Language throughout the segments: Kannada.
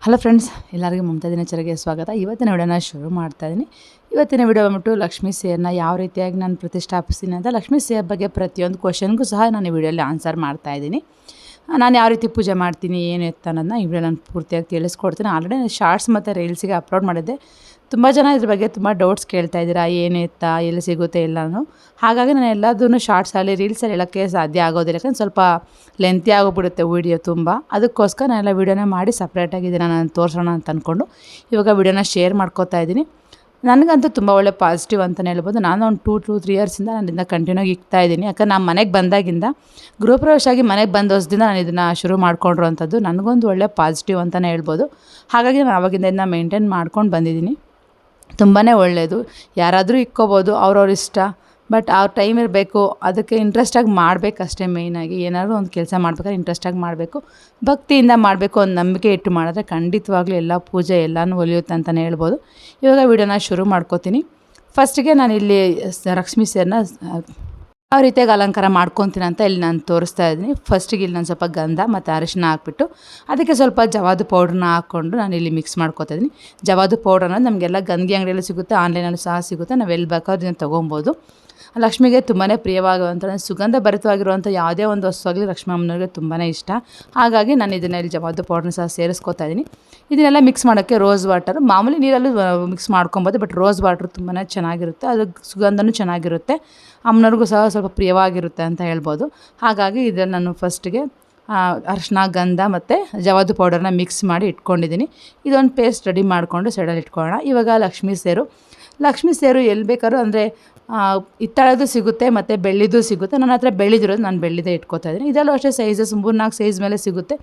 ಹಲೋ ಫ್ರೆಂಡ್ಸ್, ಎಲ್ಲರಿಗೂ ಮಮತಾ ದಿನಚರಿಗೆ ಸ್ವಾಗತ. ಇವತ್ತಿನ ವಿಡಿಯೋನ ಶುರು ಮಾಡ್ತಾಯಿದ್ದೀನಿ. ಇವತ್ತಿನ ವಿಡಿಯೋ ಬಂದ್ಬಿಟ್ಟು ಲಕ್ಷ್ಮೀ ಸೇರನ್ನ ಯಾವ ರೀತಿಯಾಗಿ ನಾನು ಪ್ರತಿಷ್ಠಾಪಿಸ್ತೀನಿ ಅಂತ, ಲಕ್ಷ್ಮೀ ಸೇರ್ ಬಗ್ಗೆ ಪ್ರತಿಯೊಂದು ಕ್ವಶನ್ಗೂ ಸಹ ನಾನು ಈ ವಿಡಿಯೋಲಿ ಆನ್ಸರ್ ಮಾಡ್ತಾಯಿದ್ದೀನಿ. ನಾನು ಯಾವ ರೀತಿ ಪೂಜೆ ಮಾಡ್ತೀನಿ ಏನು ಎತ್ತ ಅನ್ನೋದನ್ನ ಈ ವಿಡಿಯೋ ನಾನು ಪೂರ್ತಿಯಾಗಿ ತಿಳಿಸ್ಕೊಡ್ತೀನಿ. ಆಲ್ರೆಡಿ ನಾನು ಶಾರ್ಟ್ಸ್ ಮತ್ತು ರೀಲ್ಸಿಗೆ ಅಪ್ಲೋಡ್ ಮಾಡಿದ್ದೆ. ತುಂಬ ಜನ ಇದ್ರ ಬಗ್ಗೆ ತುಂಬ ಡೌಟ್ಸ್ ಕೇಳ್ತಾ ಇದ್ದೀರಾ, ಏನು ಎತ್ತ, ಎಲ್ಲಿ ಸಿಗುತ್ತೆ ಎಲ್ಲನೂ. ಹಾಗಾಗಿ ನಾನು ಎಲ್ಲದನ್ನು ಶಾರ್ಟ್ಸಲ್ಲಿ ರೀಲ್ಸಲ್ಲಿ ಹೇಳೋಕ್ಕೆ ಸಾಧ್ಯ ಆಗೋದಿಲ್ಲ, ಯಾಕಂದ್ರೆ ಸ್ವಲ್ಪ ಲೆಂತಿ ಆಗೋಗ್ಬಿಡುತ್ತೆ ವೀಡಿಯೋ ತುಂಬ. ಅದಕ್ಕೋಸ್ಕರ ನಾನೆಲ್ಲ ವೀಡಿಯೋನ ಮಾಡಿ ಸಪ್ರೇಟಾಗಿ ಇದನ್ನು ನಾನು ತೋರಿಸೋಣ ಅಂತ ಅಂದ್ಕೊಂಡು ಇವಾಗ ವೀಡಿಯೋನ ಶೇರ್ ಮಾಡ್ಕೋತಾ ಇದ್ದೀನಿ. ನನಗಂತೂ ತುಂಬ ಒಳ್ಳೆ ಪಾಸಿಟಿವ್ ಅಂತಲೇ ಹೇಳ್ಬೋದು. ನಾನು ಒಂದು 2-3 ಇಯರ್ಸಿಂದ ನಾನು ಇದನ್ನ ಕಂಟಿನ್ಯೂ ಇಕ್ತಾ ಇದ್ದೀನಿ. ಯಾಕಂದ್ರೆ ನಾನು ಮನೆಗೆ ಬಂದಾಗಿಂದ, ಗೃಹಪ್ರವೇಶ ಆಗಿ ಮನೆಗೆ ಬಂದ ಹೊಸದಿಂದ ನಾನು ಇದನ್ನು ಶುರು ಮಾಡ್ಕೊಂಡಿರೋವಂಥದ್ದು ನನಗೊಂದು ಒಳ್ಳೆ ಪಾಸಿಟಿವ್ ಅಂತಲೇ ಹೇಳ್ಬೋದು. ಹಾಗಾಗಿ ನಾನು ಆವಾಗಿಂದ ಇದನ್ನ ಮೇಂಟೈನ್ ಮಾಡ್ಕೊಂಡು ಬಂದಿದ್ದೀನಿ. ತುಂಬಾ ಒಳ್ಳೆಯದು. ಯಾರಾದರೂ ಇಕ್ಕೋಬೋದು, ಅವ್ರವ್ರ ಇಷ್ಟ. ಬಟ್ ಆ ಟೈಮ್ ಇರಬೇಕು, ಅದಕ್ಕೆ ಇಂಟ್ರೆಸ್ಟಾಗಿ ಮಾಡಬೇಕಷ್ಟೇ. ಮೇಯ್ನಾಗಿ ಏನಾದರೂ ಒಂದು ಕೆಲಸ ಮಾಡ್ಬೇಕಾದ್ರೆ ಇಂಟ್ರೆಸ್ಟಾಗಿ ಮಾಡಬೇಕು, ಭಕ್ತಿಯಿಂದ ಮಾಡಬೇಕು, ಒಂದು ನಂಬಿಕೆ ಇಟ್ಟು ಮಾಡಿದ್ರೆ ಖಂಡಿತವಾಗ್ಲೂ ಎಲ್ಲ ಪೂಜೆ ಎಲ್ಲನೂ ಒಲಿಯುತ್ತೆ ಅಂತಲೇ ಹೇಳ್ಬೋದು. ಇವಾಗ ವಿಡಿಯೋನ ಶುರು ಮಾಡ್ಕೋತೀನಿ. ಫಸ್ಟಿಗೆ ನಾನು ಇಲ್ಲಿ ಲಕ್ಷ್ಮೀ ಸೇರನ್ನ ಯಾವ ರೀತಿಯಾಗಿ ಅಲಂಕಾರ ಮಾಡ್ಕೊತೀನಿ ಅಂತ ಇಲ್ಲಿ ನಾನು ತೋರಿಸ್ತಾ ಇದ್ದೀನಿ. ಫಸ್ಟಿಗೆ ಇಲ್ಲಿ ನಾನು ಸ್ವಲ್ಪ ಗಂಧ ಮತ್ತು ಅರಿಶಿನ ಹಾಕ್ಬಿಟ್ಟು ಅದಕ್ಕೆ ಸ್ವಲ್ಪ ಜವಾದು ಪೌಡ್ರನ್ನ ಹಾಕ್ಕೊಂಡು ನಾನು ಇಲ್ಲಿ ಮಿಕ್ಸ್ ಮಾಡ್ಕೊತಾ ಇದ್ದೀನಿ. ಜವಾದು ಪೌಡ್ರ್ ಅನ್ನೋದು ನಮಗೆಲ್ಲ ಗಂಧಿ ಅಂಗಡಿಯಲ್ಲೂ ಸಿಗುತ್ತೆ, ಆನ್ಲೈನಲ್ಲೂ ಸಹ ಸಿಗುತ್ತೆ. ನಾವು ಎಲ್ಲಿ ಬೇಕಾದ್ರೂ ಇದನ್ನು ತೊಗೊಬೋದು. ಲಕ್ಷ್ಮಿಗೆ ತುಂಬಾ ಪ್ರಿಯವಾಗುವಂಥ, ಸುಗಂಧ ಭರಿತವಾಗಿರುವಂಥ ಯಾವುದೇ ಒಂದು ವಸ್ತು ಆಗಲಿ ಲಕ್ಷ್ಮೀ ಅಮ್ಮನವ್ರಿಗೆ ತುಂಬಾ ಇಷ್ಟ. ಹಾಗಾಗಿ ನಾನು ಇದನ್ನು ಇಲ್ಲಿ ಜವಾದು ಪೌಡ್ರನ್ನ ಸಹ ಸೇರಿಸ್ಕೊತಾ ಇದ್ದೀನಿ. ಇದನ್ನೆಲ್ಲ ಮಿಕ್ಸ್ ಮಾಡೋಕ್ಕೆ ರೋಸ್ ವಾಟರ್, ಮಾಮೂಲಿ ನೀರಲ್ಲೂ ಮಿಕ್ಸ್ ಮಾಡ್ಕೊಬೋದು. ಬಟ್ ರೋಸ್ ವಾಟ್ರ್ ತುಂಬಾ ಚೆನ್ನಾಗಿರುತ್ತೆ, ಅದು ಸುಗಂಧನೂ ಚೆನ್ನಾಗಿರುತ್ತೆ, ಅಮ್ಮನವ್ರಿಗೂ ಸಹ ಸ್ವಲ್ಪ ಪ್ರಿಯವಾಗಿರುತ್ತೆ ಅಂತ ಹೇಳ್ಬೋದು. ಹಾಗಾಗಿ ಇದನ್ನು ನಾನು ಫಸ್ಟಿಗೆ ಅರಿಶಿನ, ಗಂಧ ಮತ್ತು ಜವಾದು ಪೌಡರ್ನ ಮಿಕ್ಸ್ ಮಾಡಿ ಇಟ್ಕೊಂಡಿದ್ದೀನಿ. ಇದೊಂದು ಪೇಸ್ಟ್ ರೆಡಿ ಮಾಡಿಕೊಂಡು ಸೈಡಲ್ಲಿ ಇಟ್ಕೊಳ್ಳೋಣ. ಇವಾಗ ಲಕ್ಷ್ಮೀ ಸೇರು ಎಲ್ಲಿ ಬೇಕಾದ್ರೂ, ಅಂದರೆ ಹಿತ್ತಾಳೆದು ಸಿಗುತ್ತೆ ಮತ್ತು ಬೆಳ್ಳಿದು ಸಿಗುತ್ತೆ. ನನ್ನ ಹತ್ರ ಬೆಳ್ಳಿದಿರೋದು, ನಾನು ಬೆಳ್ಳಿದೇ ಇಟ್ಕೋತಾ ಇದ್ದೀನಿ. ಇದರಲ್ಲೂ ಅಷ್ಟೇ ಸೈಜಸ್ 3-4 ಸೈಜ್ ಮೇಲೆ ಸಿಗುತ್ತೆ.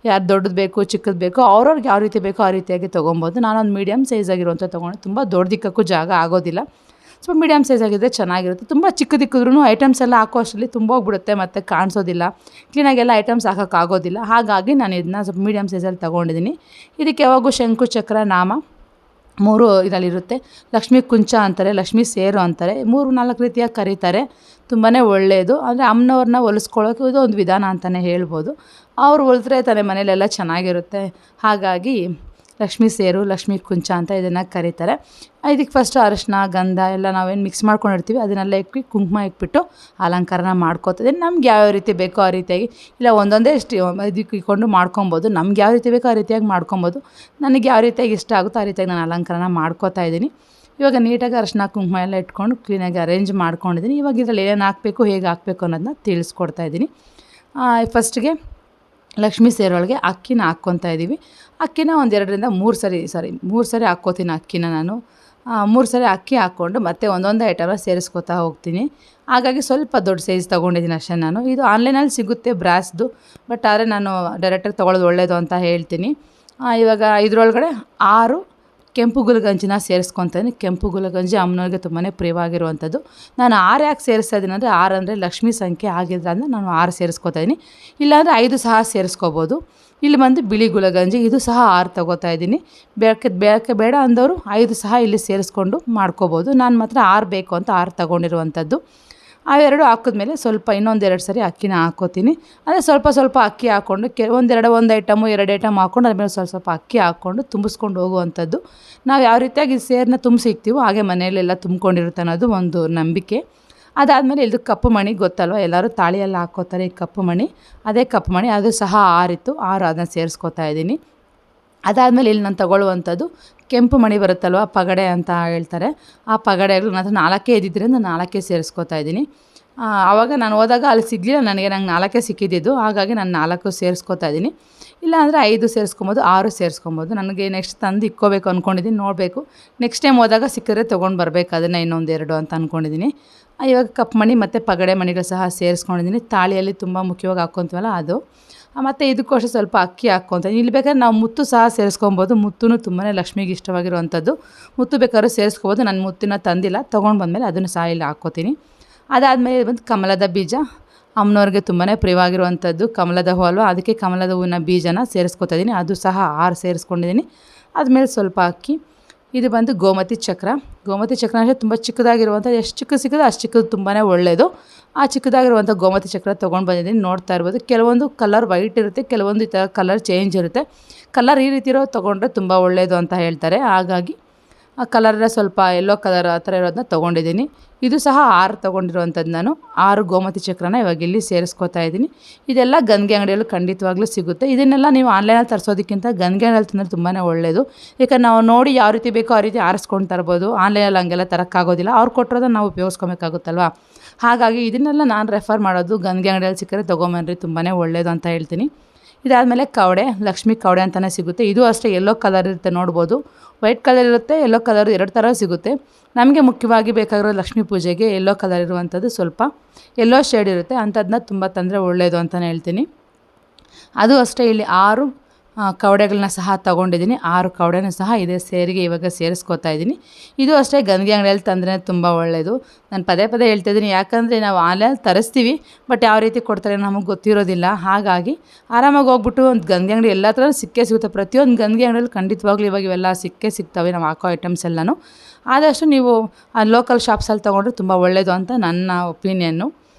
ಯಾರು ದೊಡ್ಡದು ಬೇಕು, ಚಿಕ್ಕದು ಬೇಕು, ಅವ್ರವ್ರಿಗೆ ಯಾವ ರೀತಿ ಬೇಕೋ ಆ ರೀತಿಯಾಗಿ ತೊಗೊಬೋದು. ನಾನೊಂದು ಮೀಡಿಯಮ್ ಸೈಜ್ ಆಗಿರುವಂಥ ತೊಗೊಂಡು, ತುಂಬ ದೊಡ್ಡದಿಕ್ಕಕ್ಕೂ ಜಾಗ ಆಗೋದಿಲ್ಲ. ಸ್ವಲ್ಪ ಮೀಡಿಯಮ್ ಸೈಜ್ ಆಗಿದ್ದರೆ ಚೆನ್ನಾಗಿರುತ್ತೆ. ತುಂಬ ಚಿಕ್ಕದಿಕ್ಕಿದ್ರೂ ಐಟಮ್ಸ್ ಎಲ್ಲ ಹಾಕೋ ಅಷ್ಟರಲ್ಲಿ ತುಂಬ ಹೋಗ್ಬಿಡುತ್ತೆ, ಮತ್ತು ಕಾಣಿಸೋದಿಲ್ಲ, ಕ್ಲೀನಾಗೆಲ್ಲ ಐಟಮ್ಸ್ ಹಾಕೋಕ್ಕಾಗೋದಿಲ್ಲ. ಹಾಗಾಗಿ ನಾನು ಇದನ್ನ ಸ್ವಲ್ಪ ಮೀಡಿಯಮ್ ಸೈಜಲ್ಲಿ ತೊಗೊಂಡಿದ್ದೀನಿ. ಇದಕ್ಕೆ ಯಾವಾಗೂ ಶಂಕು, ಚಕ್ರ, ನಾಮ 3 ಇದರಲ್ಲಿರುತ್ತೆ. ಲಕ್ಷ್ಮೀ ಕುಂಚ ಅಂತಾರೆ, ಲಕ್ಷ್ಮೀ ಸೇರು ಅಂತಾರೆ, 3-4 ರೀತಿಯಾಗಿ ಕರೀತಾರೆ. ತುಂಬಾ ಒಳ್ಳೆಯದು. ಅಂದರೆ ಅಮ್ಮನವ್ರನ್ನ ಹೊಲಿಸ್ಕೊಳ್ಳೋಕೆ ಇದು ಒಂದು ವಿಧಾನ ಅಂತಲೇ ಹೇಳ್ಬೋದು. ಅವ್ರು ಹೊಲಿದ್ರೆ ತಾನೇ ಮನೇಲೆಲ್ಲ ಚೆನ್ನಾಗಿರುತ್ತೆ. ಹಾಗಾಗಿ ಲಕ್ಷ್ಮೀ ಸೇರು, ಲಕ್ಷ್ಮೀ ಕುಂಚ ಅಂತ ಇದನ್ನು ಕರೀತಾರೆ. ಇದಕ್ಕೆ ಫಸ್ಟು ಅರಿಶಿನ, ಗಂಧ ಎಲ್ಲ ನಾವೇನು ಮಿಕ್ಸ್ ಮಾಡ್ಕೊಂಡಿರ್ತೀವಿ ಅದನ್ನೆಲ್ಲ ಇಕ್ಕಿ ಕುಂಕುಮ ಇಕ್ಬಿಟ್ಟು ಅಲಂಕಾರನ ಮಾಡ್ಕೋತಿದ್ದೀನಿ. ನಮ್ಗೆ ಯಾವ ರೀತಿ ಬೇಕೋ ಆ ರೀತಿಯಾಗಿ, ಇಲ್ಲ ಒಂದೊಂದೇ ಇದಕ್ಕೆ ಇಕ್ಕೊಂಡು ಮಾಡ್ಕೊಬೋದು. ನಮ್ಗೆ ಯಾವ ರೀತಿ ಬೇಕೋ ಆ ರೀತಿಯಾಗಿ ಮಾಡ್ಕೊಬೋದು. ನನಗೆ ಯಾವ ರೀತಿಯಾಗಿ ಇಷ್ಟ ಆಗುತ್ತೋ ಆ ರೀತಿಯಾಗಿ ನಾನು ಅಲಂಕಾರನ ಮಾಡ್ಕೋತಾ ಇದ್ದೀನಿ. ಇವಾಗ ನೀಟಾಗಿ ಅರಿಶಿನ, ಕುಂಕುಮ ಎಲ್ಲ ಇಟ್ಕೊಂಡು ಕ್ಲೀನಾಗಿ ಅರೇಂಜ್ ಮಾಡ್ಕೊಂಡಿದ್ದೀನಿ. ಇವಾಗ ಇದರಲ್ಲಿ ಏನೇನು ಹಾಕಬೇಕು, ಹೇಗೆ ಹಾಕಬೇಕು ಅನ್ನೋದನ್ನ ತಿಳಿಸ್ಕೊಡ್ತಾ ಇದ್ದೀನಿ. ಫಸ್ಟಿಗೆ ಲಕ್ಷ್ಮೀ ಸೇರೊಳಗೆ ಅಕ್ಕಿನ ಹಾಕ್ಕೊತಾ ಇದ್ದೀವಿ. ಅಕ್ಕಿನ ಒಂದು 2-3 ಸರಿ ಹಾಕ್ಕೋತೀನಿ ಅಕ್ಕಿನ ನಾನು. 3 ಸರಿ ಅಕ್ಕಿ ಹಾಕ್ಕೊಂಡು ಮತ್ತೆ ಒಂದೊಂದೇ ಐಟಮ್ನ ಸೇರಿಸ್ಕೊತಾ ಹೋಗ್ತೀನಿ. ಹಾಗಾಗಿ ಸ್ವಲ್ಪ ದೊಡ್ಡ ಸೈಜ್ ತೊಗೊಂಡಿದ್ದೀನಿ ಅಷ್ಟೇ ನಾನು. ಇದು ಆನ್ಲೈನಲ್ಲಿ ಸಿಗುತ್ತೆ ಬ್ರಾಸ್ದು, ಬಟ್ ಆದರೆ ನಾನು ಡೈರೆಕ್ಟಾಗಿ ತೊಗೊಳ್ಳೋದು ಒಳ್ಳೆಯದು ಅಂತ ಹೇಳ್ತೀನಿ. ಇವಾಗ ಇದರೊಳಗಡೆ 6 ಕೆಂಪು ಗುಲಗಂಜಿನ ಸೇರಿಸ್ಕೊತೀನಿ. ಕೆಂಪು ಗುಲಗಂಜಿ ಅಮ್ಮನವ್ರಿಗೆ ತುಂಬಾ ಪ್ರಿಯವಾಗಿರುವಂಥದ್ದು. ನಾನು 6 ಯಾಕೆ ಸೇರಿಸ್ತಾ ಇದ್ದೀನಿ ಅಂದರೆ, 6 ಅಂದರೆ ಲಕ್ಷ್ಮೀ ಸಂಖ್ಯೆ ಆಗಿದ್ರಿಂದ ನಾನು 6 ಸೇರಿಸ್ಕೊತಾ ಇದ್ದೀನಿ. ಇಲ್ಲಾಂದರೆ 5 ಸಹ ಸೇರಿಸ್ಕೋಬೋದು. ಇಲ್ಲಿ ಬಂದು ಬಿಳಿ ಗುಲಗಂಜಿ, ಇದು ಸಹ 6 ತೊಗೋತಾ ಇದ್ದೀನಿ. ಬೇಡ ಅಂದವರು 5 ಸಹ ಇಲ್ಲಿ ಸೇರಿಸ್ಕೊಂಡು ಮಾಡ್ಕೋಬೋದು. ನಾನು ಮಾತ್ರ 6 ಬೇಕು ಅಂತ 6 ತೊಗೊಂಡಿರುವಂಥದ್ದು. ಅವೆರಡು ಹಾಕಿದ್ಮೇಲೆ ಸ್ವಲ್ಪ ಇನ್ನೊಂದು 2 ಸರಿ ಅಕ್ಕಿನ ಹಾಕ್ಕೋತೀನಿ. ಅಂದರೆ ಸ್ವಲ್ಪ ಅಕ್ಕಿ ಹಾಕ್ಕೊಂಡು ಒಂದು ಐಟಮು 2 ಐಟಮ್ ಹಾಕ್ಕೊಂಡು ಅದ್ಮೇಲೆ ಸ್ವಲ್ಪ ಅಕ್ಕಿ ಹಾಕ್ಕೊಂಡು ತುಂಬಿಸ್ಕೊಂಡು ಹೋಗುವಂಥದ್ದು. ನಾವು ಯಾವ ರೀತಿಯಾಗಿ ಸೇರನ್ನ ತುಂಬಿಸಿಕ್ತೀವೋ ಹಾಗೆ ಮನೆಯಲ್ಲೆಲ್ಲ ತುಂಬ್ಕೊಂಡಿರುತ್ತೆ ಅನ್ನೋದು ಒಂದು ನಂಬಿಕೆ. ಅದಾದಮೇಲೆ ಇದು ಕಪ್ಪು ಮಣಿ ಗೊತ್ತಲ್ವ, ಎಲ್ಲರೂ ತಾಳಿಯೆಲ್ಲ ಹಾಕ್ಕೋತಾರೆ ಈ ಕಪ್ಪು ಮಣಿ. ಅದೇ ಕಪ್ಪು ಮಣಿ, ಅದು ಸಹ 6 ಇತ್ತು, 6 ಅದನ್ನು ಸೇರಿಸ್ಕೊತಾ ಇದ್ದೀನಿ. ಅದಾದಮೇಲೆ ಇಲ್ಲಿ ನಾನು ತೊಗೊಳ್ಳುವಂಥದ್ದು ಕೆಂಪು ಮಣಿ ಬರುತ್ತಲ್ವ, ಪಗಡೆ ಅಂತ ಹೇಳ್ತಾರೆ. ಆ ಪಗಡೆಗಳು ನನ್ನ ಹತ್ರ 4 ಇದ್ದಿದ್ದರಿಂದ 4 ಸೇರಿಸ್ಕೊತಾ ಇದ್ದೀನಿ. ಆವಾಗ ನಾನು ಹೋದಾಗ ಅಲ್ಲಿ ಸಿಗಲಿಲ್ಲ ನಂಗೆ 4 ಸಿಕ್ಕಿದ್ದು. ಹಾಗಾಗಿ ನಾನು 4 ಸೇರಿಸ್ಕೊತಾ ಇದ್ದೀನಿ. ಇಲ್ಲಾಂದರೆ 5 ಸೇರಿಸ್ಕೊಬೋದು, 6 ಸೇರಿಸ್ಕೊಬೋದು. ನನಗೆ ನೆಕ್ಸ್ಟ್ ತಂದು ಇಕ್ಕೋಬೇಕು ಅಂದ್ಕೊಂಡಿದ್ದೀನಿ, ನೋಡಬೇಕು. ನೆಕ್ಸ್ಟ್ ಟೈಮ್ ಹೋದಾಗ ಸಿಕ್ಕಿದ್ರೆ ತೊಗೊಂಡು ಬರಬೇಕು ಅದನ್ನು, ಇನ್ನೊಂದು 2 ಅಂತ ಅಂದ್ಕೊಂಡಿದ್ದೀನಿ. ಇವಾಗ ಕಪ್ಪು ಮಣಿ ಮತ್ತು ಪಗಡೆ ಮಣಿಗಳು ಸಹ ಸೇರಿಸ್ಕೊಂಡಿದ್ದೀನಿ. ತಾಳಿಯಲ್ಲಿ ತುಂಬ ಮುಖ್ಯವಾಗಿ ಹಾಕ್ಕೊತೀವಲ್ಲ ಅದು. ಮತ್ತು ಇದಕ್ಕೋಸ್ಕರ ಸ್ವಲ್ಪ ಅಕ್ಕಿ ಹಾಕ್ಕೊತೀನಿ. ಇಲ್ಲಿ ಬೇಕಾದ್ರೆ ನಾವು ಮುತ್ತು ಸಹ ಸೇರಿಸ್ಕೊಬೋದು. ಮುತ್ತೂ ತುಂಬಾ ಲಕ್ಷ್ಮಿಗೆ ಇಷ್ಟವಾಗಿರುವಂಥದ್ದು. ಮುತ್ತು ಬೇಕಾದ್ರೂ ಸೇರಿಸ್ಕೊಬೋದು. ನಾನು ಮುತ್ತಿನ ತಂದಿಲ್ಲ, ತೊಗೊಂಡು ಬಂದಮೇಲೆ ಅದನ್ನು ಸಹ ಇಲ್ಲಿ ಹಾಕ್ಕೋತೀನಿ. ಅದಾದಮೇಲೆ ಬಂದು ಕಮಲದ ಬೀಜ, ಅಮ್ಮನವ್ರಿಗೆ ತುಂಬಾ ಪ್ರಿಯವಾಗಿರುವಂಥದ್ದು ಕಮಲದ ಹೂ ಅಲ್ವ, ಅದಕ್ಕೆ ಕಮಲದ ಹೂವಿನ ಬೀಜನ ಸೇರಿಸ್ಕೊತಾ ಇದ್ದೀನಿ. ಅದು ಸಹ 6 ಸೇರಿಸ್ಕೊಂಡಿದ್ದೀನಿ. ಆದಮೇಲೆ ಸ್ವಲ್ಪ ಅಕ್ಕಿ, ಇದು ಬಂದು ಗೋಮತಿ ಚಕ್ರ. ಗೋಮತಿ ಚಕ್ರ ಅಂದರೆ ತುಂಬ ಚಿಕ್ಕದಾಗಿರುವಂಥ, ಎಷ್ಟು ಚಿಕ್ಕ ಸಿಕ್ಕಿದೆ ಅಷ್ಟು ಚಿಕ್ಕದು ತುಂಬಾ ಒಳ್ಳೆಯದು. ಆ ಚಿಕ್ಕದಾಗಿರುವಂಥ ಗೋಮತಿ ಚಕ್ರ ತೊಗೊಂಡು ಬಂದಿದ್ದೀನಿ. ನೋಡ್ತಾ ಇರ್ಬೋದು, ಕೆಲವೊಂದು ಕಲರ್ ವೈಟ್ ಇರುತ್ತೆ, ಕೆಲವೊಂದು ಈ ಥರ ಕಲರ್ ಚೇಂಜ್ ಇರುತ್ತೆ. ಕಲರ್ ಈ ರೀತಿ ಇರೋ ತೊಗೊಂಡ್ರೆ ತುಂಬ ಒಳ್ಳೆಯದು ಅಂತ ಹೇಳ್ತಾರೆ. ಹಾಗಾಗಿ ಆ ಕಲರೆಲ್ಲ ಸ್ವಲ್ಪ ಯೆಲ್ಲೋ ಕಲರ್ ಆ ಥರ ಇರೋದನ್ನ ತೊಗೊಂಡಿದ್ದೀನಿ. ಇದು ಸಹ 6 ತೊಗೊಂಡಿರುವಂಥದ್ದು ನಾನು. 6 ಗೋಮತಿ ಚಕ್ರನ ಇವಾಗ ಇಲ್ಲಿ ಸೇರಿಸ್ಕೊತಾ ಇದ್ದೀನಿ. ಇದೆಲ್ಲ ಗಂಗೆ ಅಂಗಡಿಯಲ್ಲೂ ಖಂಡಿತವಾಗ್ಲೂ ಸಿಗುತ್ತೆ. ಇದನ್ನೆಲ್ಲ ನೀವು ಆನ್ಲೈನಲ್ಲಿ ತರಿಸೋದಕ್ಕಿಂತ ಗಂಗೆ ಅಂಗಡಿಯಲ್ಲಿ ತಿನ್ನೋದು ತುಂಬಾ ಒಳ್ಳೆಯದು. ಯಾಕಂದ್ರೆ ನಾವು ನೋಡಿ ಯಾವ ರೀತಿ ಬೇಕೋ ಆ ರೀತಿ ಆರಿಸ್ಕೊಂಡು ತರ್ಬೋದು. ಆನ್ಲೈನಲ್ಲಿ ಹಂಗೆಲ್ಲ ತರೋಕ್ಕಾಗೋದಿಲ್ಲ, ಅವ್ರು ಕೊಟ್ಟಿರೋದನ್ನ ನಾವು ಉಪಯೋಗಿಸ್ಕೊಬೇಕಾಗುತ್ತಲ್ವ. ಹಾಗಾಗಿ ಇದನ್ನೆಲ್ಲ ನಾನು ರೆಫರ್ ಮಾಡೋದು ಗಂಗೆ ಅಂಗಡಿಯಲ್ಲಿ ಸಿಕ್ಕರೆ ತೊಗೊಂಬನ್ರಿ, ತುಂಬಾ ಒಳ್ಳೆಯದು ಅಂತ ಹೇಳ್ತೀನಿ. ಇದಾದಮೇಲೆ ಕವಡೆ, ಲಕ್ಷ್ಮಿ ಕವಡೆ ಅಂತಲೇ ಸಿಗುತ್ತೆ. ಇದು ಅಷ್ಟೇ ಯೆಲ್ಲೋ ಕಲರ್ ಇರುತ್ತೆ, ನೋಡ್ಬೋದು. ವೈಟ್ ಕಲರ್ ಇರುತ್ತೆ, ಯೆಲ್ಲೋ ಕಲರ್ 2 ಥರ ಸಿಗುತ್ತೆ. ನಮಗೆ ಮುಖ್ಯವಾಗಿ ಬೇಕಾಗಿರೋ ಲಕ್ಷ್ಮೀ ಪೂಜೆಗೆ ಯೆಲ್ಲೋ ಕಲರ್ ಇರುವಂಥದ್ದು, ಸ್ವಲ್ಪ ಯೆಲ್ಲೋ ಶೇಡ್ ಇರುತ್ತೆ ಅಂಥದ್ದನ್ನ ತುಂಬ ತಂದರೆ ಒಳ್ಳೆಯದು ಅಂತಲೇ ಹೇಳ್ತೀನಿ. ಅದು ಅಷ್ಟೇ ಇಲ್ಲಿ 6 ಕವಡೆಗಳನ್ನ ಸಹ ತೊಗೊಂಡಿದ್ದೀನಿ. 6 ಕವಡೆನೂ ಸಹ ಇದೇ ಸೇರಿಗೆ ಇವಾಗ ಸೇರಿಸ್ಕೊತಾ ಇದ್ದೀನಿ. ಇದು ಅಷ್ಟೇ ಗಂಗೆ ಅಂಗಡಿಯಲ್ಲಿ ತಂದರೆ ತುಂಬ ಒಳ್ಳೆಯದು. ನಾನು ಪದೇ ಪದೇ ಹೇಳ್ತಾಯಿದ್ದೀನಿ, ಯಾಕಂದರೆ ನಾವು ಆನ್ಲೈನಲ್ಲಿ ತರಿಸ್ತೀವಿ, ಬಟ್ ಯಾವ ರೀತಿ ಕೊಡ್ತಾರೆ ನಮಗೆ ಗೊತ್ತಿರೋದಿಲ್ಲ. ಹಾಗಾಗಿ ಆರಾಮಾಗಿ ಹೋಗ್ಬಿಟ್ಟು ಒಂದು ಗಂಗೆ ಅಂಗಡಿ ಎಲ್ಲ ಥರ ಸಿಕ್ಕೇ ಸಿಗುತ್ತೆ. ಪ್ರತಿಯೊಂದು ಗಂಗೆ ಅಂಗಡಿಯಲ್ಲಿ ಖಂಡಿತವಾಗ್ಲೂ ಇವಾಗ ಇವೆಲ್ಲ ಸಿಕ್ಕೇ ಸಿಗ್ತವೆ, ನಾವು ಹಾಕೋ ಐಟಮ್ಸ್ ಎಲ್ಲನೂ. ಆದಷ್ಟು ನೀವು ಆ ಲೋಕಲ್ ಶಾಪ್ಸಲ್ಲಿ ತೊಗೊಂಡ್ರೆ ತುಂಬ ಒಳ್ಳೆಯದು ಅಂತ ನನ್ನ ಒಪಿನಿಯನ್ನು.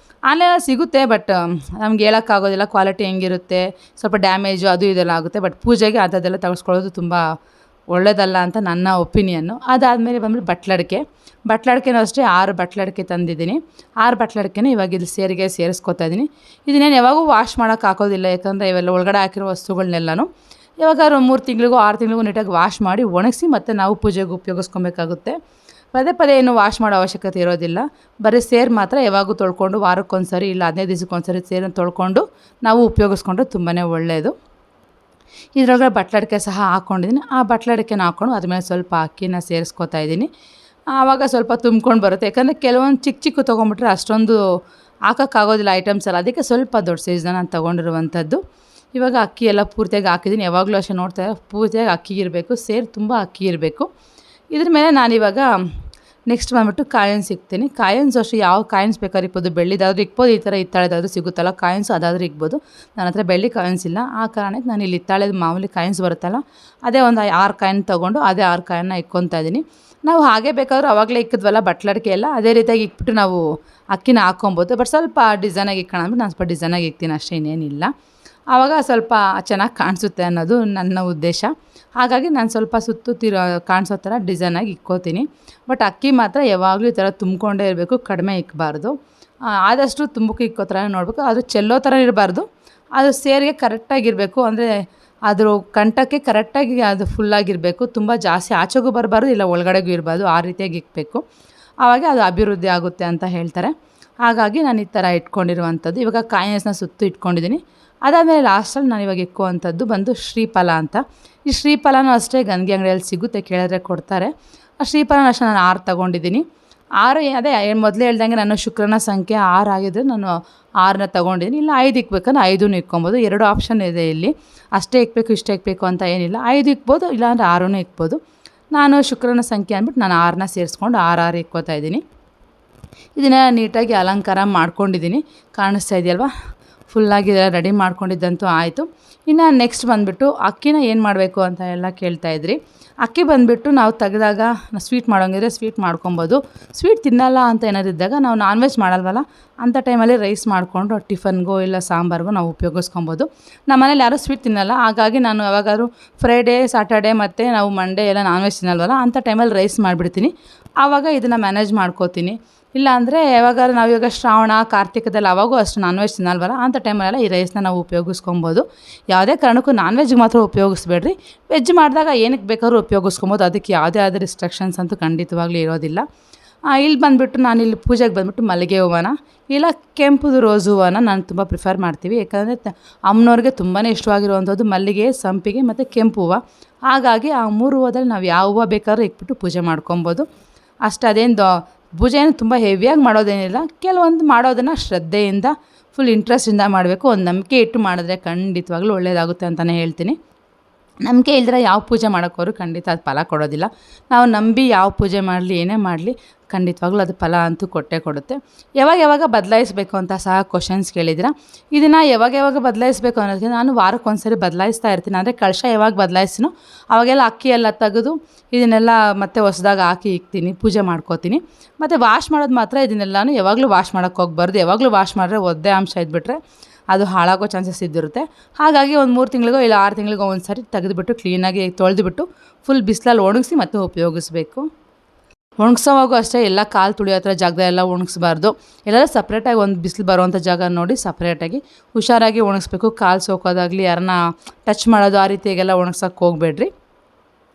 ಆನ್ಲೈನಲ್ಲಿ ಸಿಗುತ್ತೆ, ಬಟ್ ನಮ್ಗೆ ಹೇಳೋಕ್ಕಾಗೋದಿಲ್ಲ ಕ್ವಾಲಿಟಿ ಹೆಂಗಿರುತ್ತೆ, ಸ್ವಲ್ಪ ಡ್ಯಾಮೇಜು ಅದು ಇದೆಲ್ಲ ಆಗುತ್ತೆ. ಬಟ್ ಪೂಜೆಗೆ ಅಂಥದ್ದೆಲ್ಲ ತರಿಸ್ಕೊಳ್ಳೋದು ತುಂಬ ಒಳ್ಳೆಯದಲ್ಲ ಅಂತ ನನ್ನ ಒಪಿನಿಯನ್ನು. ಅದಾದಮೇಲೆ ಬಂದ್ಬಿಟ್ಟು ಬಟ್ಲಡಿಕೆನೂ ಅಷ್ಟೇ 6 ಬಟ್ಲಡಿಕೆ ತಂದಿದ್ದೀನಿ. 6 ಬಟ್ಲಡಿಕೆನೂ ಇವಾಗ ಇಲ್ಲಿ ಸೇರಿಗೆ ಸೇರಿಸ್ಕೊತಾ ಇದ್ದೀನಿ. ಇದನ್ನೇನು ಯಾವಾಗೂ ವಾಶ್ ಮಾಡೋಕ್ಕೆ ಹಾಕೋದಿಲ್ಲ, ಯಾಕಂದರೆ ಇವೆಲ್ಲ ಒಳಗಡೆ ಹಾಕಿರೋ ವಸ್ತುಗಳನ್ನೆಲ್ಲನೂ ಯಾವಾಗಾದ್ರು 3 ತಿಂಗಳಿಗೂ 6 ತಿಂಗಳಿಗೂ ನೀಟಾಗಿ ವಾಶ್ ಮಾಡಿ ಒಣಗಿಸಿ ಮತ್ತು ನಾವು ಪೂಜೆಗೆ ಉಪಯೋಗಿಸ್ಕೊಬೇಕಾಗುತ್ತೆ. ಪದೇ ಪದೇ ಏನು ವಾಶ್ ಮಾಡೋ ಅವಶ್ಯಕತೆ ಇರೋದಿಲ್ಲ. ಬರೀ ಸೇರು ಮಾತ್ರ ಯಾವಾಗೂ ತೊಳ್ಕೊಂಡು ವಾರಕ್ಕೊಂದ್ಸರಿ ಇಲ್ಲ 15 ದಿವಸಕ್ಕೊಂದ್ಸರಿ ಸೇರನ್ನು ತೊಳ್ಕೊಂಡು ನಾವು ಉಪಯೋಗಿಸ್ಕೊಂಡ್ರೆ ತುಂಬಾ ಒಳ್ಳೆಯದು. ಇದರೊಳಗಡೆ ಬಟ್ಲಡಿಕೆ ಸಹ ಹಾಕ್ಕೊಂಡಿದ್ದೀನಿ. ಆ ಬಟ್ಲಡಿಕೆನ ಹಾಕ್ಕೊಂಡು ಅದ್ರ ಮೇಲೆ ಸ್ವಲ್ಪ ಅಕ್ಕಿನ ಸೇರಿಸ್ಕೊತಾ ಇದ್ದೀನಿ. ಆವಾಗ ಸ್ವಲ್ಪ ತುಂಬ್ಕೊಂಡು ಬರುತ್ತೆ. ಯಾಕಂದರೆ ಕೆಲವೊಂದು ಚಿಕ್ಕ ತೊಗೊಂಬಿಟ್ರೆ ಅಷ್ಟೊಂದು ಹಾಕೋಕ್ಕಾಗೋದಿಲ್ಲ ಐಟಮ್ಸ್ ಎಲ್ಲ, ಅದಕ್ಕೆ ಸ್ವಲ್ಪ ದೊಡ್ಡ ಸೈಜ್ನ ನಾನು ತೊಗೊಂಡಿರುವಂಥದ್ದು. ಇವಾಗ ಅಕ್ಕಿ ಎಲ್ಲ ಪೂರ್ತಿಯಾಗಿ ಹಾಕಿದ್ದೀನಿ. ಯಾವಾಗಲೂ ಅಷ್ಟೇ ನೋಡ್ತಾ ಪೂರ್ತಿಯಾಗಿ ಅಕ್ಕಿ ಇರಬೇಕು, ಸೇರು ತುಂಬ ಅಕ್ಕಿ ಇರಬೇಕು. ಇದ್ರ ಮೇಲೆ ನಾನಿವಾಗ ನೆಕ್ಸ್ಟ್ ಬಂದ್ಬಿಟ್ಟು ಕಾಯಿನ್ಸ್ ಇಕ್ತೀನಿ. ಕಾಯಿನ್ಸ್ ಅಷ್ಟು ಯಾವ ಕಾಯಿನ್ಸ್ ಬೇಕಾದ್ರೂ ಇಕ್ಬೋದು, ಬೆಳ್ಳಿದಾದ್ರೂ ಇಕ್ಬೋದು, ಈ ಥರ ಹಿತ್ತಾಳೆದಾದ್ರೂ ಸಿಗುತ್ತಲ್ಲ ಕಾಯಿನ್ಸ್, ಅದಾದರೂ ಇಕ್ಬೋದು. ನನ್ನ ಹತ್ರ ಬೆಳ್ಳಿ ಕಾಯಿನ್ಸ್ ಇಲ್ಲ, ಆ ಕಾರಣಕ್ಕೆ ನಾನು ಇಲ್ಲಿ ಹಿತ್ತಾಳೆದು ಮಾಮೂಲಿ ಕಾಯಿನ್ಸ್ ಬರುತ್ತಲ್ಲ ಅದೇ ಒಂದು 6 ಕಾಯಿನ್ ತೊಗೊಂಡು ಅದೇ 6 ಕಾಯಿನ್ನ ಇಕ್ಕೊತಾ ಇದ್ದೀನಿ. ನಾವು ಹಾಗೆ ಬೇಕಾದ್ರೂ ಆವಾಗಲೇ ಇಕ್ಕಿದ್ವಲ್ಲ ಬಟ್ಲಡಿಕೆ ಎಲ್ಲ, ಅದೇ ರೀತಿಯಾಗಿ ಇಕ್ಬಿಟ್ಟು ನಾವು ಅಕ್ಕಿನ ಹಾಕ್ಕೊಬೋದು. ಬಟ್ ಸ್ವಲ್ಪ ಡಿಸೈನಾಗಿ ಇಕ್ಕೋಣ ಅಂದ್ಬಿಟ್ಟು ನಾನು ಸ್ವಲ್ಪ ಡಿಸೈನಾಗಿ ಇಕ್ತೀನಿ ಅಷ್ಟೇ, ಇನ್ನೇನಿಲ್ಲ. ಆವಾಗ ಸ್ವಲ್ಪ ಚೆನ್ನಾಗಿ ಕಾಣಿಸುತ್ತೆ ಅನ್ನೋದು ನನ್ನ ಉದ್ದೇಶ. ಹಾಗಾಗಿ ನಾನು ಸ್ವಲ್ಪ ಸುತ್ತಿರೋ ಕಾಣಿಸೋ ಥರ ಡಿಸೈನಾಗಿ ಇಕ್ಕೋತೀನಿ. ಬಟ್ ಅಕ್ಕಿ ಮಾತ್ರ ಯಾವಾಗಲೂ ಈ ಥರ ತುಂಬಿಕೊಂಡೇ ಇರಬೇಕು, ಕಡಿಮೆ ಇಕ್ಕಬಾರ್ದು. ಆದಷ್ಟು ತುಂಬಕ್ಕೆ ಇಕ್ಕೋ ಥರ ನೋಡಬೇಕು, ಅದು ಚೆಲ್ಲೋ ಥರ ಇರಬಾರ್ದು. ಅದು ಸೇರಿಗೆ ಕರೆಕ್ಟಾಗಿರಬೇಕು, ಅಂದರೆ ಅದ್ರ ಕಂಠಕ್ಕೆ ಕರೆಕ್ಟಾಗಿ ಅದು ಫುಲ್ಲಾಗಿರಬೇಕು. ತುಂಬ ಜಾಸ್ತಿ ಆಚೆಗೂ ಬರಬಾರ್ದು, ಇಲ್ಲ ಒಳಗಡೆಗೂ ಇರಬಾರ್ದು, ಆ ರೀತಿಯಾಗಿ ಇಕ್ಕಬೇಕು. ಆವಾಗ ಅದು ಅಭಿವೃದ್ಧಿ ಆಗುತ್ತೆ ಅಂತ ಹೇಳ್ತಾರೆ. ಹಾಗಾಗಿ ನಾನು ಈ ಥರ ಇಟ್ಕೊಂಡಿರುವಂಥದ್ದು. ಇವಾಗ ಕಾಯಿನ್ಸ್ನ ಸುತ್ತು ಇಟ್ಕೊಂಡಿದ್ದೀನಿ. ಅದಾದಮೇಲೆ ಲಾಸ್ಟಲ್ಲಿ ನಾನು ಇವಾಗ ಇಕ್ಕುವಂಥದ್ದು ಬಂದು ಶ್ರೀಫಲ ಅಂತ. ಈ ಶ್ರೀಫಲನೂ ಅಷ್ಟೇ ಗಂಗೆ ಅಂಗಡಿಯಲ್ಲಿ ಸಿಗುತ್ತೆ, ಕೇಳಿದ್ರೆ ಕೊಡ್ತಾರೆ. ಆ ಶ್ರೀಫಲನ ಅಷ್ಟೇ ನಾನು 6 ತೊಗೊಂಡಿದ್ದೀನಿ. 6 ಅದೇ ಮೊದಲೇ ಹೇಳ್ದಂಗೆ ನಾನು ಶುಕ್ರನ ಸಂಖ್ಯೆ 6 ಆಗಿದ್ದರೆ ನಾನು 6ನ ತೊಗೊಂಡಿದ್ದೀನಿ. ಇಲ್ಲ 5 ಇಕ್ಬೇಕಂದ್ರೆ 5 ಇಕ್ಕೊಬೋದು. 2 ಆಪ್ಷನ್ ಇದೆ ಇಲ್ಲಿ, ಅಷ್ಟೇ ಇಕ್ಬೇಕು ಇಷ್ಟೇ ಇಕ್ಬೇಕು ಅಂತ ಏನಿಲ್ಲ. 5 ಇಕ್ಬೋದು, ಇಲ್ಲಾಂದರೆ 6 ಇಕ್ಬೋದು. ನಾನು ಶುಕ್ರನ ಸಂಖ್ಯೆ ಅಂದ್ಬಿಟ್ಟು ನಾನು 6ನ ಸೇರಿಸ್ಕೊಂಡು 6 ಇಕ್ಕೋತಾ ಇದ್ದೀನಿ. ಇದನ್ನು ನೀಟಾಗಿ ಅಲಂಕಾರ ಮಾಡ್ಕೊಂಡಿದ್ದೀನಿ, ಕಾಣಿಸ್ತಾ ಇದೆಯಲ್ವಾ. ಫುಲ್ಲಾಗಿ ರೆಡಿ ಮಾಡ್ಕೊಂಡಿದ್ದಂತೂ ಆಯಿತು. ಇನ್ನು ನೆಕ್ಸ್ಟ್ ಬಂದುಬಿಟ್ಟು ಅಕ್ಕಿನ ಏನು ಮಾಡಬೇಕು ಅಂತ ಎಲ್ಲ ಕೇಳ್ತಾಯಿದ್ರಿ. ಅಕ್ಕಿ ಬಂದುಬಿಟ್ಟು ನಾವು ತೆಗೆದಾಗ ಸ್ವೀಟ್ ಮಾಡೋಂಗಿದ್ರೆ ಸ್ವೀಟ್ ಮಾಡ್ಕೊಬೋದು. ಸ್ವೀಟ್ ತಿನ್ನಲ್ಲ ಅಂತ ಏನಾದ್ರು ಇದ್ದಾಗ, ನಾವು ನಾನ್ ವೆಜ್ ಮಾಡಲ್ವಲ್ಲ ಅಂಥ ಟೈಮಲ್ಲಿ ರೈಸ್ ಮಾಡಿಕೊಂಡು ಟಿಫನ್ಗೋ ಇಲ್ಲ ಸಾಂಬಾರ್ಗೋ ನಾವು ಉಪಯೋಗಿಸ್ಕೊಬೋದು. ನಮ್ಮ ಮನೇಲಿ ಯಾರೂ ಸ್ವೀಟ್ ತಿನ್ನಲ್ಲ, ಹಾಗಾಗಿ ನಾನು ಯಾವಾಗಾದ್ರೂ ಫ್ರೈಡೇ ಸಾಟರ್ಡೇ ಮತ್ತು ನಾವು ಮಂಡೇ ಎಲ್ಲ ನಾನ್ ವೆಜ್ ತಿನ್ನಲ್ವಲ್ಲ ಅಂಥ ಟೈಮಲ್ಲಿ ರೈಸ್ ಮಾಡಿಬಿಡ್ತೀನಿ. ಆವಾಗ ಇದನ್ನು ಮ್ಯಾನೇಜ್ ಮಾಡ್ಕೋತೀನಿ. ಇಲ್ಲಾಂದರೆ ಯಾವಾಗಾದ್ರೂ ನಾವು ಇವಾಗ ಶ್ರಾವಣ ಕಾರ್ತಿಕದಲ್ಲಿ ಅವಾಗೂ ಅಷ್ಟು ನಾನ್ ವೆಜ್ ತಿನ್ನಲ್ವಲ್ಲ ಅಂಥ ಟೈಮಲ್ಲೆಲ್ಲ ಈ ರೈಸ್ನ ನಾವು ಉಪಯೋಗಿಸ್ಕೊಬೋದು. ಯಾವುದೇ ಕಾರಣಕ್ಕೂ ನಾನ್ ವೆಜ್ಗೆ ಮಾತ್ರ ಉಪಯೋಗಿಸ್ಬೇಡ್ರಿ. ವೆಜ್ ಮಾಡಿದಾಗ ಏನಕ್ಕೆ ಬೇಕಾದ್ರೂ ಉಪಯೋಗಿಸ್ಕೊಬೋದು, ಅದಕ್ಕೆ ಯಾವುದೇ ಆದ ರಿಸ್ಟ್ರಿಕ್ಷನ್ಸ್ ಅಂತೂ ಖಂಡಿತವಾಗ್ಲೂ ಇರೋದಿಲ್ಲ. ಇಲ್ಲಿ ಬಂದುಬಿಟ್ಟು ನಾನಿಲ್ಲಿ ಪೂಜೆಗೆ ಬಂದುಬಿಟ್ಟು ಮಲ್ಲಿಗೆ ಹೂವನ ಇಲ್ಲ ಕೆಂಪುದು ರೋಸ್ ಹೂವನ ನಾನು ತುಂಬ ಪ್ರಿಫರ್ ಮಾಡ್ತೀವಿ. ಯಾಕಂದರೆ ಅಮ್ಮನವ್ರಿಗೆ ತುಂಬಾ ಇಷ್ಟವಾಗಿರುವಂಥದ್ದು ಮಲ್ಲಿಗೆ, ಸಂಪಿಗೆ ಮತ್ತು ಕೆಂಪು ಹೂವು. ಹಾಗಾಗಿ ಆ 3 ಹೂವದಲ್ಲಿ ನಾವು ಯಾವ ಹೂವು ಬೇಕಾದ್ರೂ ಇಕ್ಬಿಟ್ಟು ಪೂಜೆ ಮಾಡ್ಕೊಬೋದು. ಅಷ್ಟು ಅದೇನು ಪೂಜೆ ಏನು ತುಂಬ ಹೆವಿಯಾಗಿ ಮಾಡೋದೇನಿಲ್ಲ. ಕೆಲವೊಂದು ಮಾಡೋದನ್ನು ಶ್ರದ್ಧೆಯಿಂದ ಫುಲ್ ಇಂಟ್ರೆಸ್ಟಿಂದ ಮಾಡಬೇಕು. ಒಂದು ನಂಬಿಕೆ ಇಟ್ಟು ಮಾಡಿದ್ರೆ ಖಂಡಿತವಾಗ್ಲೂ ಒಳ್ಳೆಯದಾಗುತ್ತೆ ಅಂತಲೇ ಹೇಳ್ತೀನಿ. ನಂಬಿಕೆ ಇಲ್ದಿರ ಯಾವ ಪೂಜೆ ಮಾಡೋಕ್ಕೋರು ಖಂಡಿತ ಅದು ಫಲ ಕೊಡೋದಿಲ್ಲ. ನಾವು ನಂಬಿ ಯಾವ ಪೂಜೆ ಮಾಡಲಿ ಏನೇ ಮಾಡಲಿ ಖಂಡಿತವಾಗ್ಲೂ ಅದು ಫಲ ಅಂತೂ ಕೊಟ್ಟೇ ಕೊಡುತ್ತೆ. ಯಾವಾಗ ಬದಲಾಯಿಸಬೇಕು ಅಂತ ಸಹ ಕ್ವಶನ್ಸ್ ಕೇಳಿದ್ದೀರಾ. ಇದನ್ನು ಯಾವಾಗ ಬದಲಾಯಿಸಬೇಕು ಅನ್ನೋದಕ್ಕೆ ನಾನು ವಾರಕ್ಕೊಂದ್ಸರಿ ಬದಲಾಯಿಸ್ತಾ ಇರ್ತೀನಿ. ಅಂದರೆ ಕಳಶ ಯಾವಾಗ ಬದಲಾಯಿಸ್ತೀನೋ ಅವಾಗೆಲ್ಲ ಅಕ್ಕಿ ಎಲ್ಲ ತೆಗೆದು ಇದನ್ನೆಲ್ಲ ಮತ್ತೆ ಹೊಸದಾಗಿ ಹಾಕಿ ಇಕ್ತೀನಿ, ಪೂಜೆ ಮಾಡ್ಕೋತೀನಿ. ಮತ್ತು ವಾಶ್ ಮಾಡೋದು ಮಾತ್ರ ಇದನ್ನೆಲ್ಲನೂ ಯಾವಾಗಲೂ ವಾಶ್ ಮಾಡೋಕ್ಕೆ ಹೋಗ್ಬಾರ್ದು. ಯಾವಾಗಲೂ ವಾಶ್ ಮಾಡಿದ್ರೆ ಒದ್ದೆ ಅಂಶ ಇದ್ಬಿಟ್ರೆ ಅದು ಹಾಳಾಗೋ ಚಾನ್ಸಸ್ ಇದ್ದಿರುತ್ತೆ. ಹಾಗಾಗಿ ಒಂದು 3 ತಿಂಗಳಿಗೋ ಇಲ್ಲ 6 ತಿಂಗಳಿಗೋ ಒಂದು ಸಾರಿ ತೆಗೆದುಬಿಟ್ಟು ಕ್ಲೀನಾಗಿ ತೊಳೆದುಬಿಟ್ಟು ಫುಲ್ ಬಿಸಿಲಲ್ಲಿ ಒಣಗಿಸಿ ಮತ್ತೆ ಉಪಯೋಗಿಸ್ಬೇಕು. ಒಣಗಿಸೋವಾಗೂ ಅಷ್ಟೇ ಎಲ್ಲ ಕಾಲು ತುಳಿಯೋ ಹತ್ರ ಜಾಗದಲ್ಲೆಲ್ಲ ಒಣಗಿಸ್ಬಾರ್ದು. ಎಲ್ಲರೂ ಸಪ್ರೇಟಾಗಿ ಒಂದು ಬಿಸಿಲು ಬರುವಂಥ ಜಾಗ ನೋಡಿ ಸಪ್ರೇಟಾಗಿ ಹುಷಾರಾಗಿ ಒಣಗಿಸ್ಬೇಕು. ಕಾಲು ಸೋಕೋದಾಗಲಿ ಯಾರನ್ನ ಟಚ್ ಮಾಡೋದು ಆ ರೀತಿಯಾಗೆಲ್ಲ ಒಣಗ್ಸೋಕ್ಕೆ ಹೋಗಬೇಡ್ರಿ.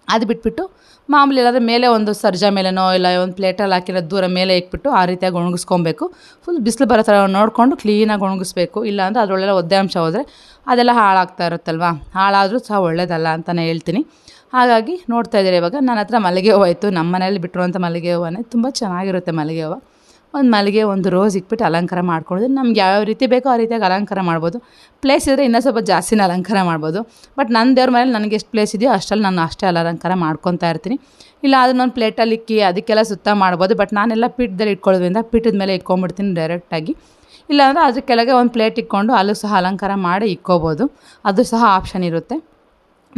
ಅದು ಬಿಟ್ಬಿಟ್ಟು ಮಾಮೂಲಿ ಎಲ್ಲಾದರೂ ಮೇಲೆ ಒಂದು ಸರ್ಜಾ ಮೇಲೆನೋ ಇಲ್ಲ ಒಂದು ಪ್ಲೇಟಲ್ಲಿ ಹಾಕಿರೋ ದೂರ ಮೇಲೆ ಇಕ್ಬಿಟ್ಟು ಆ ರೀತಿಯಾಗಿ ಒಣಗಿಸ್ಕೊಬೇಕು. ಫುಲ್ ಬಿಸಿಲು ಬರೋ ಥರ ನೋಡಿಕೊಂಡು ಕ್ಲೀನಾಗಿ ಒಣಗಿಸ್ಬೇಕು. ಇಲ್ಲಾಂದರೆ ಅದರೊಳಗೆಲ್ಲ ಒದ್ದೆ ಅಂಶ ಹೋದರೆ ಅದೆಲ್ಲ ಹಾಳಾಗ್ತಾ ಇರುತ್ತಲ್ವ, ಹಾಳಾದರೂ ಸಹ ಒಳ್ಳೆಯದಲ್ಲ ಅಂತಲೇ ಹೇಳ್ತೀನಿ. ಹಾಗಾಗಿ ನೋಡ್ತಾ ಇದ್ದೀರಿ ಇವಾಗ ನನ್ನ ಹತ್ರ ಮಲ್ಲಿಗೆ ಹೂವು ಇತ್ತು. ನಮ್ಮ ಮನೇಲಿ ಬಿಟ್ಟಿರುವಂಥ ಮಲ್ಲಿಗೆ ಹೂವೇ ತುಂಬ ಚೆನ್ನಾಗಿರುತ್ತೆ. ಮಲ್ಲಿಗೆ ಹೂವು ಒಂದು ಮಲ್ಲಿಗೆ ಒಂದು ರೋಸ್ ಇಕ್ಬಿಟ್ಟು ಅಲಂಕಾರ ಮಾಡ್ಕೊಳ್ಳೋದು. ನಮ್ಗೆ ಯಾವ್ಯಾವ ರೀತಿ ಬೇಕೋ ಆ ರೀತಿಯಾಗಿ ಅಲಂಕಾರ ಮಾಡ್ಬೋದು. ಪ್ಲೇಸ್ ಇದ್ದರೆ ಇನ್ನೂ ಸ್ವಲ್ಪ ಜಾಸ್ತಿನೇ ಅಲಂಕಾರ ಮಾಡ್ಬೋದು. ಬಟ್ ನನ್ನ ದೇವ್ರ ಮನೇಲಿ ನನಗೆ ಎಷ್ಟು ಪ್ಲೇಸ್ ಇದೆಯೋ ಅಷ್ಟರಲ್ಲಿ ನಾನು ಅಷ್ಟೇ ಅಲಂಕಾರ ಮಾಡ್ಕೊತಾ ಇರ್ತೀನಿ. ಇಲ್ಲ ಅದನ್ನೊಂದು ಪ್ಲೇಟಲ್ಲಿ ಇಕ್ಕಿ ಅದಕ್ಕೆಲ್ಲ ಸುತ್ತ ಮಾಡ್ಬೋದು. ಬಟ್ ನಾನೆಲ್ಲ ಪೀಠದಲ್ಲಿ ಇಟ್ಕೊಳ್ಳೋದ್ರಿಂದ ಪೀಠದ ಮೇಲೆ ಇಟ್ಕೊಂಡ್ಬಿಡ್ತೀನಿ ಡೈರೆಕ್ಟಾಗಿ. ಇಲ್ಲಾಂದರೆ ಅದ್ರ ಕೆಳಗೆ ಒಂದು ಪ್ಲೇಟ್ ಇಟ್ಕೊಂಡು ಅಲ್ಲೂ ಸಹ ಅಲಂಕಾರ ಮಾಡಿ ಇಕ್ಕೋಬೋದು. ಅದು ಸಹ ಆಪ್ಷನ್ ಇರುತ್ತೆ.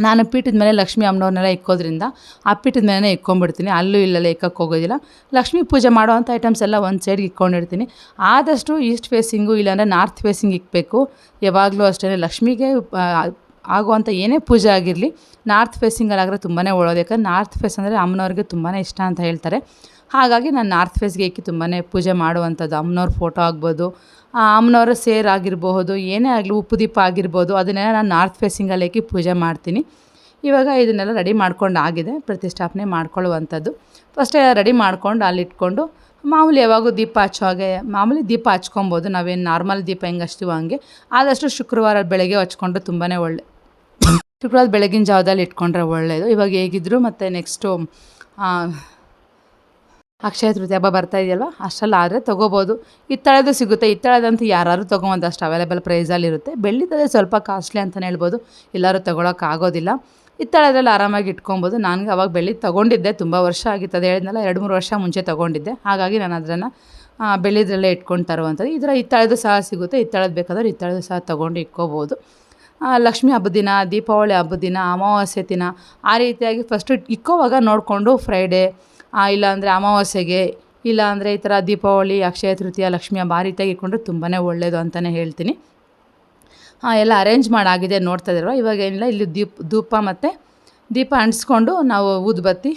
ನಾನು ಪೀಠದ ಮೇಲೆ ಲಕ್ಷ್ಮೀ ಅಮ್ಮನವ್ರನ್ನೆಲ್ಲ ಇಕ್ಕೋದ್ರಿಂದ ಆ ಪೀಠದ ಮೇಲೆ ಇಕ್ಕೊಂಬಿಡ್ತೀನಿ. ಅಲ್ಲೂ ಇಲ್ಲೆಲ್ಲ ಇಕ್ಕಕ್ಕೆ ಹೋಗೋದಿಲ್ಲ. ಲಕ್ಷ್ಮೀ ಪೂಜೆ ಮಾಡೋವಂಥ ಐಟಮ್ಸ್ ಎಲ್ಲ ಒಂದು ಸೈಡ್ಗೆ ಇಕ್ಕೊಂಡಿರ್ತೀನಿ. ಆದಷ್ಟು ಈಸ್ಟ್ ಫೇಸಿಂಗು ಇಲ್ಲಾಂದರೆ ನಾರ್ತ್ ಫೇಸಿಂಗ್ ಇಕ್ಕಬೇಕು. ಯಾವಾಗಲೂ ಅಷ್ಟೇ ಲಕ್ಷ್ಮಿಗೆ ಆಗುವಂಥ ಏನೇ ಪೂಜೆ ಆಗಿರಲಿ ನಾರ್ತ್ ಫೇಸಿಂಗಲ್ಲಾದರೆ ತುಂಬಾ ಒಳ್ಳೆಯದು. ಯಾಕಂದರೆ ನಾರ್ತ್ ಫೇಸ್ ಅಂದರೆ ಅಮ್ಮನವ್ರಿಗೆ ತುಂಬಾ ಇಷ್ಟ ಅಂತ ಹೇಳ್ತಾರೆ. ಹಾಗಾಗಿ ನಾನು ನಾರ್ತ್ ಫೇಸ್ಗೆ ಇಕ್ಕಿ ತುಂಬಾ ಪೂಜೆ ಮಾಡುವಂಥದ್ದು. ಅಮ್ಮನವ್ರ ಫೋಟೋ ಆಗ್ಬೋದು, ಅಮ್ಮನವರ ಸೇರ್ ಆಗಿರಬಹುದು, ಏನೇ ಆಗಲಿ ಉಪ್ಪು ದೀಪ ಆಗಿರ್ಬೋದು, ಅದನ್ನೆಲ್ಲ ನಾನು ನಾರ್ತ್ ಫೇಸಿಂಗಲ್ಲಿ ಇಕ್ಕಿ ಪೂಜೆ ಮಾಡ್ತೀನಿ. ಇವಾಗ ಇದನ್ನೆಲ್ಲ ರೆಡಿ ಮಾಡ್ಕೊಂಡು ಆಗಿದೆ, ಪ್ರತಿಷ್ಠಾಪನೆ ಮಾಡ್ಕೊಳ್ಳುವಂಥದ್ದು. ಫಸ್ಟೇ ರೆಡಿ ಮಾಡ್ಕೊಂಡು ಅಲ್ಲಿಟ್ಕೊಂಡು ಮಾಮೂಲಿ ಯಾವಾಗೂ ದೀಪ ಹಚ್ಚೋ ಹಾಗೆ ಮಾಮೂಲಿ ದೀಪ ಹಚ್ಕೊಬೋದು. ನಾವೇನು ನಾರ್ಮಲ್ ದೀಪ ಹೆಂಗೆ ಹಚ್ತೀವೋ ಹಂಗೆ. ಆದಷ್ಟು ಶುಕ್ರವಾರ ಬೆಳಗ್ಗೆ ಹಚ್ಕೊಂಡ್ರೆ ತುಂಬಾ ಒಳ್ಳೆ. ಶುಕ್ರವಾರ ಬೆಳಗಿನ ಜಾವದಲ್ಲಿ ಇಟ್ಕೊಂಡ್ರೆ ಒಳ್ಳೆಯದು. ಇವಾಗ ಹೇಗಿದ್ರು ಮತ್ತು ನೆಕ್ಸ್ಟು ಅಕ್ಷಯ ತೃತೀಯ ಹಬ್ಬ ಬರ್ತಾ ಇದೆಯಲ್ವ, ಅಷ್ಟರಲ್ಲಿ ಆದರೆ ತೊಗೋಬೋದು. ಹಿತ್ತಾಳೆದು ಸಿಗುತ್ತೆ. ಹಿತ್ತಾಳೆದಂತೂ ಯಾರು ತೊಗೊಂಬೋದು, ಅಷ್ಟು ಅವೈಲೇಬಲ್ ಪ್ರೈಸಲ್ಲಿರುತ್ತೆ. ಬೆಳ್ಳಿದೇ ಸ್ವಲ್ಪ ಕಾಸ್ಟ್ಲಿ ಅಂತಲೇ ಹೇಳ್ಬೋದು, ಎಲ್ಲರೂ ತೊಗೊಳಕ್ಕಾಗೋದಿಲ್ಲ. ಹಿತ್ತಾಳೆದ್ರಲ್ಲಿ ಆರಾಮಾಗಿ ಇಟ್ಕೊಬೋದು. ನನಗೆ ಅವಾಗ ಬೆಳ್ಳಿ ತೊಗೊಂಡಿದ್ದೆ, ತುಂಬ ವರ್ಷ ಆಗಿತ್ತು. ಅದು ಹೇಳಿದ್ನಲ್ಲ 2-3 ವರ್ಷ ಮುಂಚೆ ತೊಗೊಂಡಿದ್ದೆ. ಹಾಗಾಗಿ ನಾನು ಅದನ್ನು ಬೆಳ್ಳಿದ್ರಲ್ಲೇ ಇಟ್ಕೊಂಡು ತರುವಂಥದ್ದು. ಇದರ ಹಿತ್ತಾಳೆದು ಸಹ ಸಿಗುತ್ತೆ. ಹಿತ್ತಾಳೆದು ಬೇಕಾದ್ರೆ ಹಿತ್ತಾಳೆದು ಸಹ ತೊಗೊಂಡು ಇಟ್ಕೋಬೋದು. ಲಕ್ಷ್ಮೀ ಹಬ್ಬದ ದಿನ, ದೀಪಾವಳಿ ಹಬ್ಬದ ದಿನ, ಅಮಾವಾಸ್ಯೆ ದಿನ ಆ ರೀತಿಯಾಗಿ ಫಸ್ಟು ಇಕ್ಕೋವಾಗ ನೋಡಿಕೊಂಡು ಫ್ರೈಡೇ ಇಲ್ಲಾಂದರೆ ಅಮಾವಾಸ್ಯೆಗೆ, ಇಲ್ಲಾಂದರೆ ಈ ಥರ ದೀಪಾವಳಿ, ಅಕ್ಷಯ ತೃತೀಯ, ಲಕ್ಷ್ಮೀ ಹಬ್ಬ ಆ ರೀತಿಯಾಗಿ ಇಟ್ಕೊಂಡ್ರೆ ತುಂಬಾ ಒಳ್ಳೆಯದು ಅಂತಲೇ ಹೇಳ್ತೀನಿ. ಎಲ್ಲ ಅರೇಂಜ್ ಮಾಡಾಗಿದೆ ನೋಡ್ತಾ ಇದ್ದೀರಲ್ವ. ಇವಾಗ ಏನಿಲ್ಲ, ಇಲ್ಲಿ ಧೂಪ ಮತ್ತು ದೀಪ ಅಂಟಿಸ್ಕೊಂಡು ನಾವು ಊದುಬತ್ತಿ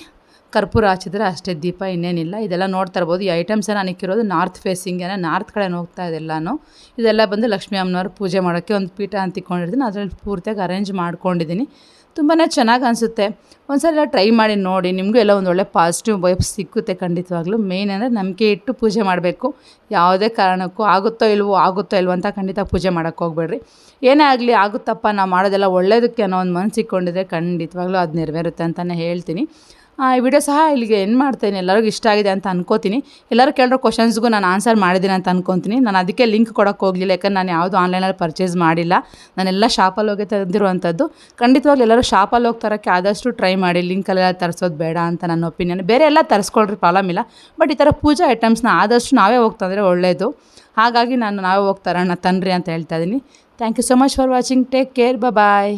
ಕರ್ಪೂರ ಹಚ್ಚಿದ್ರೆ ಅಷ್ಟೇ, ದೀಪ ಇನ್ನೇನಿಲ್ಲ. ಇದೆಲ್ಲ ನೋಡ್ತಾ ಇರ್ಬೋದು. ಈ ಐಟಮ್ಸ್ ನಾನು ಇಕ್ಕಿರೋದು ನಾರ್ತ್ ಫೇಸಿಂಗ್, ನಾರ್ತ್ ಕಡೆ ಹೋಗ್ತಾ ಇದೆಲ್ಲನೂ. ಇದೆಲ್ಲ ಬಂದು ಲಕ್ಷ್ಮೀ ಅಮ್ಮನವ್ರು ಪೂಜೆ ಮಾಡೋಕ್ಕೆ ಒಂದು ಪೀಠ ಅಂತ ಇಟ್ಕೊಂಡಿರ್ತೀನಿ. ಅದರಲ್ಲಿ ಪೂರ್ತಿಯಾಗಿ ಅರೇಂಜ್ ಮಾಡ್ಕೊಂಡಿದ್ದೀನಿ. ತುಂಬಾ ಚೆನ್ನಾಗಿ ಅನಿಸುತ್ತೆ. ಒಂದ್ಸಲ ಟ್ರೈ ಮಾಡಿ ನೋಡಿ, ನಿಮಗೂ ಎಲ್ಲ ಒಂದು ಒಳ್ಳೆ ಪಾಸಿಟಿವ್ ವೈಬ್ಸ್ ಸಿಕ್ಕುತ್ತೆ ಖಂಡಿತವಾಗ್ಲೂ. ಮೇಯ್ನ್ ಅಂದರೆ ನಂಬಿಕೆ ಇಟ್ಟು ಪೂಜೆ ಮಾಡಬೇಕು. ಯಾವುದೇ ಕಾರಣಕ್ಕೂ ಆಗುತ್ತೋ ಇಲ್ವೋ ಅಂತ ಖಂಡಿತ ಪೂಜೆ ಮಾಡೋಕ್ಕೆ ಹೋಗಬೇಡ್ರಿ. ಏನೇ ಆಗಲಿ ಆಗುತ್ತಪ್ಪ, ನಾವು ಮಾಡೋದೆಲ್ಲ ಒಳ್ಳೆಯದಕ್ಕೆ ಅನ್ನೋ ಒಂದು ಮನಸ್ಸು ಇಟ್ಕೊಂಡಿದ್ರೆ ಖಂಡಿತವಾಗ್ಲೂ ಅದು ನೆರವೇರುತ್ತೆ ಅಂತಲೇ ಹೇಳ್ತೀನಿ. ಈ ವಿಡಿಯೋ ಸಹ ಇಲ್ಲಿಗೆ ಎಂಡ್ ಮಾಡ್ತೀನಿ. ಎಲ್ಲರಿಗೂ ಇಷ್ಟ ಆಗಿದೆ ಅಂತ ಅನ್ಕೋತೀನಿ. ಎಲ್ಲರೂ ಕೇಳಿರೋ ಕ್ವಶನ್ಸ್ಗೂ ನಾನು ಆನ್ಸರ್ ಮಾಡಿದ್ದೀನಿ ಅಂತ ಅನ್ಕೊತೀನಿ. ನಾನು ಅದಕ್ಕೆ ಲಿಂಕ್ ಕೊಡೋಕ್ಕೆ ಹೋಗಲಿಲ್ಲ, ಯಾಕಂದ್ರೆ ನಾನು ಯಾವುದು ಆನ್ಲೈನಲ್ಲಿ ಪರ್ಚೇಸ್ ಮಾಡಿಲ್ಲ. ನಾನೆಲ್ಲ ಶಾಪಲ್ಲಿ ಹೋಗಿ ತಂದಿರುವಂಥದ್ದು. ಖಂಡಿತವಾಗ್ಲೂ ಎಲ್ಲರೂ ಶಾಪಲ್ಲಿ ಹೋಗಿ ತರೋಕ್ಕೆ ಆದಷ್ಟು ಟ್ರೈ ಮಾಡಿ. ಲಿಂಕಲ್ಲೆಲ್ಲ ತರಿಸೋದು ಬೇಡ ಅಂತ ನನ್ನ ಒಪಿನಿಯನ್. ಬೇರೆ ಎಲ್ಲ ತರಿಸ್ಕೊಳ್ರಿ, ಪ್ರಾಬ್ಲಮ್ ಇಲ್ಲ. ಬಟ್ ಈ ಥರ ಪೂಜಾ ಐಟಮ್ಸ್ನ ಆದಷ್ಟು ನಾವೇ ಹೋಗಿ ತಂದರೆ ಒಳ್ಳೆಯದು. ಹಾಗಾಗಿ ನಾವೇ ಹೋಗಿ ತನ್ರಿ ಅಂತ ಹೇಳ್ತಾ ಇದ್ದೀನಿ. Thank you so much for watching. Take care. Bye.